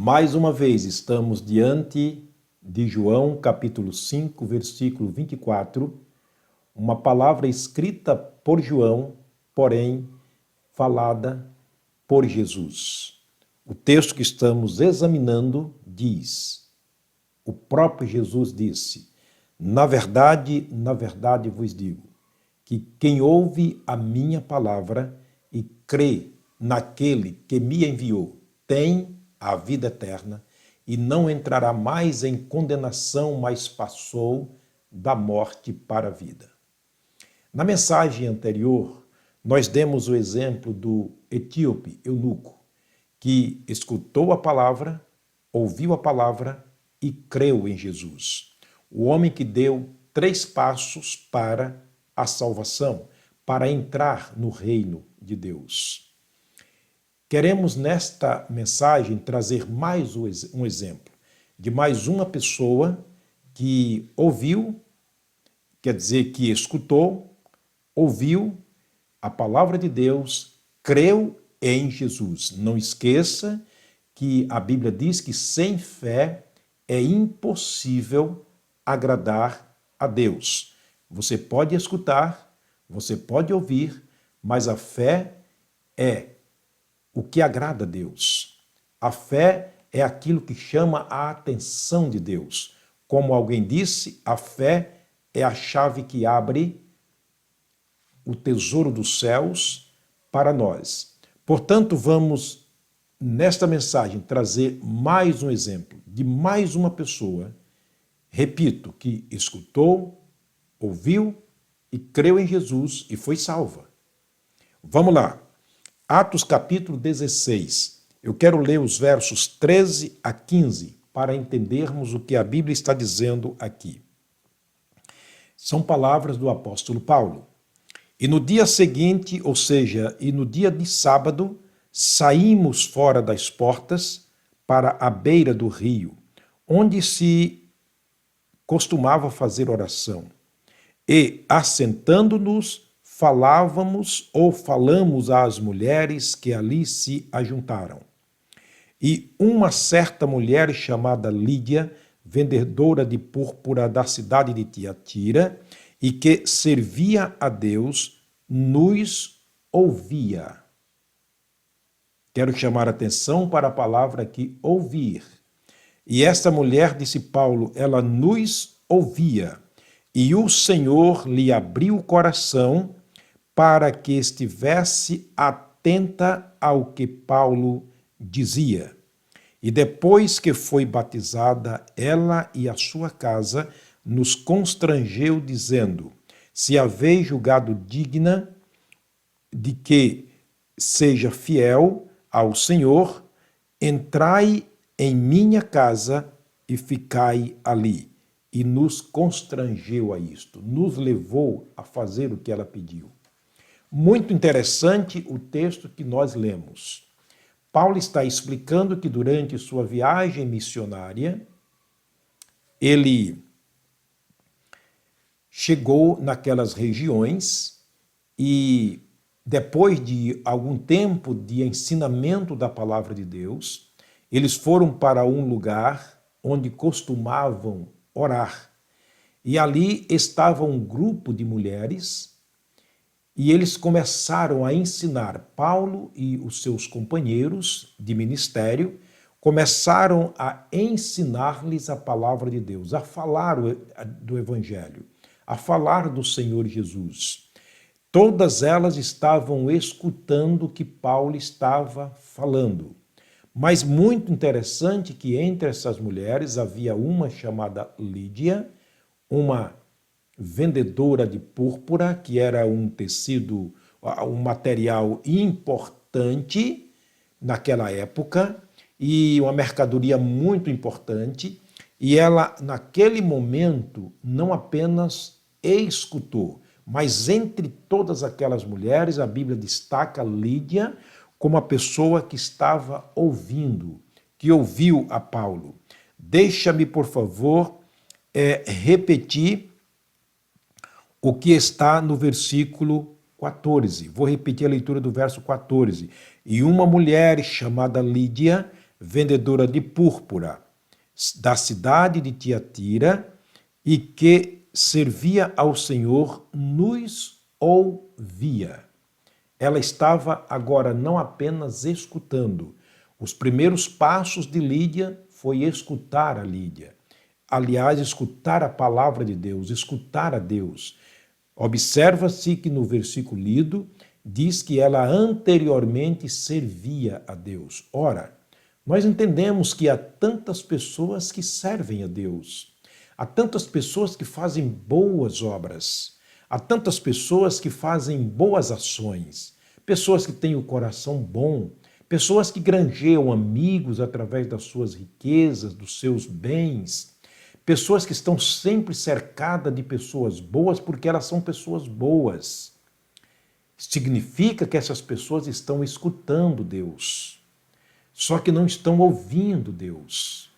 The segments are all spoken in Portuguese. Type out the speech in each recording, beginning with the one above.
Mais uma vez estamos diante de João, capítulo 5, versículo 24, uma palavra escrita por João, porém falada por Jesus. O texto que estamos examinando diz, o próprio Jesus disse, na verdade vos digo, que quem ouve a minha palavra e crê naquele que me enviou, tem a vida eterna e não entrará mais em condenação, mas passou da morte para a vida. Na mensagem anterior, nós demos o exemplo do etíope eunuco, que escutou a palavra, ouviu a palavra e creu em Jesus. O homem que deu 3 passos para a salvação, para entrar no reino de Deus. Queremos nesta mensagem trazer mais um exemplo de mais uma pessoa que ouviu, quer dizer que escutou, ouviu a palavra de Deus, creu em Jesus. Não esqueça que a Bíblia diz que sem fé é impossível agradar a Deus. Você pode escutar, você pode ouvir, mas a fé é o que agrada a Deus. A fé é aquilo que chama a atenção de Deus. Como alguém disse, a fé é a chave que abre o tesouro dos céus para nós. Portanto, vamos, nesta mensagem, trazer mais um exemplo de mais uma pessoa, repito, que escutou, ouviu e creu em Jesus e foi salva. Vamos lá. Atos capítulo 16. Eu quero ler os versos 13 a 15 para entendermos o que a Bíblia está dizendo aqui. São palavras do apóstolo Paulo. E no dia seguinte, ou seja, e no dia de sábado, saímos fora das portas para a beira do rio, onde se costumava fazer oração. E, assentando-nos, falamos às mulheres que ali se ajuntaram. E uma certa mulher chamada Lídia, vendedora de púrpura da cidade de Tiatira, e que servia a Deus, nos ouvia. Quero chamar a atenção para a palavra aqui, ouvir. E esta mulher, disse Paulo, ela nos ouvia. E o Senhor lhe abriu o coração para que estivesse atenta ao que Paulo dizia. E depois que foi batizada, ela e a sua casa nos constrangeu, dizendo, se haveis julgado digna de que seja fiel ao Senhor, entrai em minha casa e ficai ali. E nos constrangeu a isto, nos levou a fazer o que ela pediu. Muito interessante o texto que nós lemos. Paulo está explicando que durante sua viagem missionária, ele chegou naquelas regiões e, depois de algum tempo de ensinamento da palavra de Deus, eles foram para um lugar onde costumavam orar. E ali estava um grupo de mulheres e eles começaram a ensinar. Paulo e os seus companheiros de ministério começaram a ensinar-lhes a palavra de Deus, a falar do Evangelho, a falar do Senhor Jesus. Todas elas estavam escutando o que Paulo estava falando. Mas muito interessante que entre essas mulheres havia uma chamada Lídia, uma vendedora de púrpura, que era um tecido, um material importante naquela época e uma mercadoria muito importante. E ela, naquele momento, não apenas escutou, mas entre todas aquelas mulheres, a Bíblia destaca Lídia como a pessoa que estava ouvindo, que ouviu a Paulo. Deixa-me, por favor, repetir o que está no versículo 14. Vou repetir a leitura do verso 14. E uma mulher chamada Lídia, vendedora de púrpura da cidade de Tiatira e que servia ao Senhor, nos ouvia. Ela estava agora não apenas escutando. Os primeiros passos de Lídia foi escutar a Lídia. Aliás, escutar a palavra de Deus, escutar a Deus. Observa-se que no versículo lido diz que ela anteriormente servia a Deus. Ora, nós entendemos que há tantas pessoas que servem a Deus, há tantas pessoas que fazem boas obras, há tantas pessoas que fazem boas ações, pessoas que têm o coração bom, pessoas que granjeiam amigos através das suas riquezas, dos seus bens, pessoas que estão sempre cercadas de pessoas boas porque elas são pessoas boas. Significa que essas pessoas estão escutando Deus, só que não estão ouvindo Deus.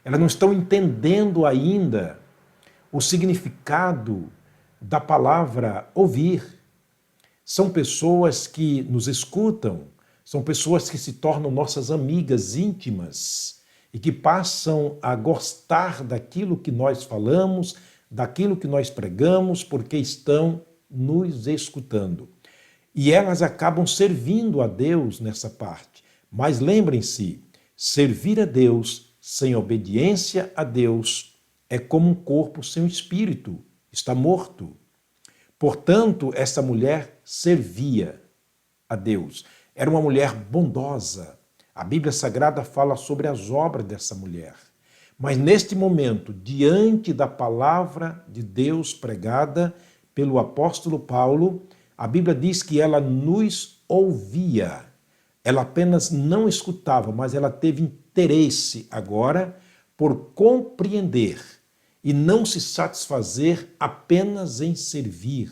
Elas não estão entendendo ainda o significado da palavra ouvir. São pessoas que nos escutam, são pessoas que se tornam nossas amigas íntimas e que passam a gostar daquilo que nós falamos, daquilo que nós pregamos, porque estão nos escutando. E elas acabam servindo a Deus nessa parte. Mas lembrem-se, servir a Deus sem obediência a Deus é como um corpo sem espírito, está morto. Portanto, essa mulher servia a Deus. Era uma mulher bondosa. A Bíblia Sagrada fala sobre as obras dessa mulher. Mas neste momento, diante da palavra de Deus pregada pelo apóstolo Paulo, a Bíblia diz que ela nos ouvia. Ela apenas não escutava, mas ela teve interesse agora por compreender e não se satisfazer apenas em servir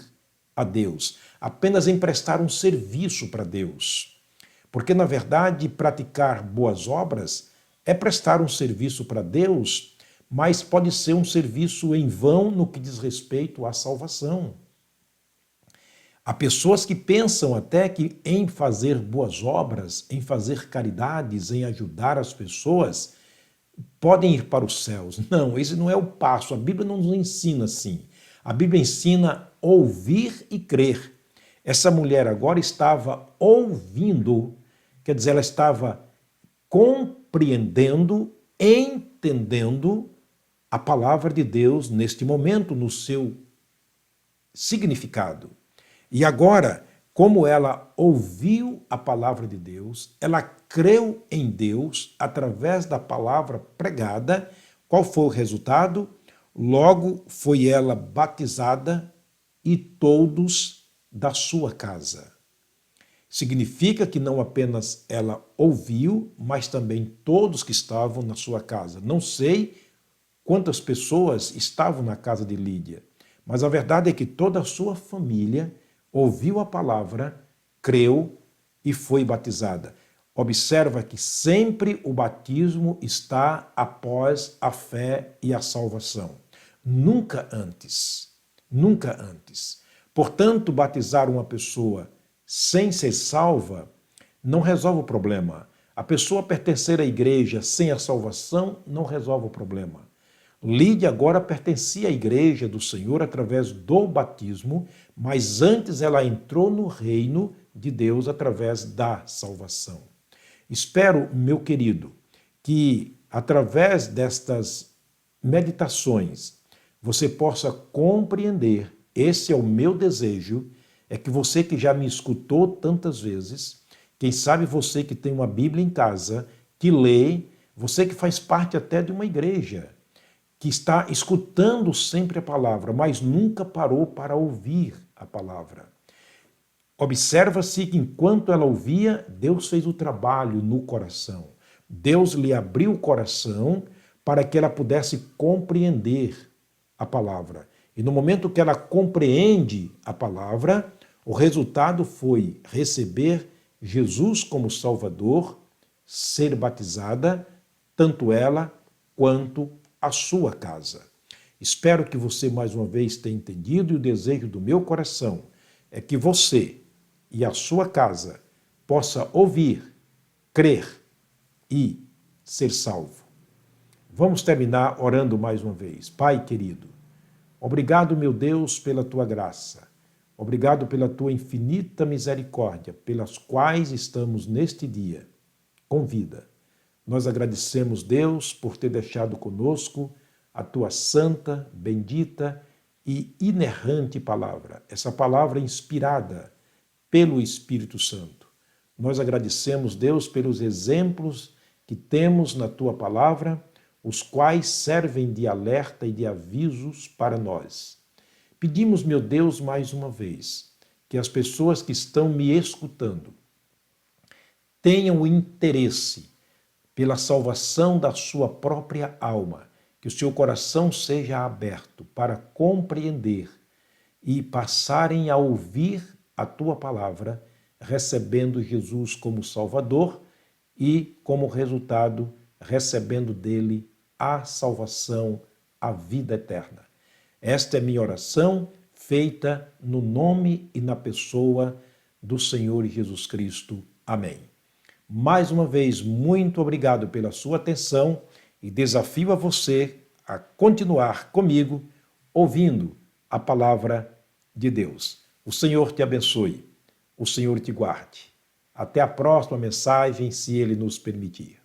a Deus, apenas em prestar um serviço para Deus. Porque, na verdade, praticar boas obras é prestar um serviço para Deus, mas pode ser um serviço em vão no que diz respeito à salvação. Há pessoas que pensam até que em fazer boas obras, em fazer caridades, em ajudar as pessoas, podem ir para os céus. Não, esse não é o passo. A Bíblia não nos ensina assim. A Bíblia ensina ouvir e crer. Essa mulher agora estava ouvindo, quer dizer, ela estava compreendendo, entendendo a palavra de Deus neste momento, no seu significado. E agora, como ela ouviu a palavra de Deus, ela creu em Deus através da palavra pregada, qual foi o resultado? Logo foi ela batizada e todos da sua casa. Significa que não apenas ela ouviu, mas também todos que estavam na sua casa. Não sei quantas pessoas estavam na casa de Lídia, mas a verdade é que toda a sua família ouviu a palavra, creu e foi batizada. Observa que sempre o batismo está após a fé e a salvação. Nunca antes. Nunca antes. Portanto, batizar uma pessoa sem ser salva não resolve o problema. A pessoa pertencer à igreja sem a salvação não resolve o problema. Lídia agora pertencia à igreja do Senhor através do batismo, mas antes ela entrou no reino de Deus através da salvação. Espero, meu querido, que através destas meditações você possa compreender, esse é o meu desejo, é que você que já me escutou tantas vezes, quem sabe você que tem uma Bíblia em casa, que lê, você que faz parte até de uma igreja, que está escutando sempre a palavra, mas nunca parou para ouvir a palavra. Observa-se que enquanto ela ouvia, Deus fez o trabalho no coração. Deus lhe abriu o coração para que ela pudesse compreender a palavra. E no momento que ela compreende a palavra, o resultado foi receber Jesus como Salvador, ser batizada, tanto ela quanto a sua casa. Espero que você mais uma vez tenha entendido, e o desejo do meu coração é que você e a sua casa possa ouvir, crer e ser salvo. Vamos terminar orando mais uma vez. Pai querido, obrigado, meu Deus, pela tua graça. Obrigado pela tua infinita misericórdia, pelas quais estamos neste dia com vida. Nós agradecemos, Deus, por ter deixado conosco a tua santa, bendita e inerrante palavra, essa palavra inspirada pelo Espírito Santo. Nós agradecemos, Deus, pelos exemplos que temos na tua palavra, os quais servem de alerta e de avisos para nós. Pedimos, meu Deus, mais uma vez, que as pessoas que estão me escutando tenham interesse pela salvação da sua própria alma, que o seu coração seja aberto para compreender e passarem a ouvir a tua palavra, recebendo Jesus como Salvador e, como resultado, recebendo dele a salvação, a vida eterna. Esta é minha oração, feita no nome e na pessoa do Senhor Jesus Cristo. Amém. Mais uma vez, muito obrigado pela sua atenção e desafio a você a continuar comigo, ouvindo a palavra de Deus. O Senhor te abençoe, o Senhor te guarde. Até a próxima mensagem, se Ele nos permitir.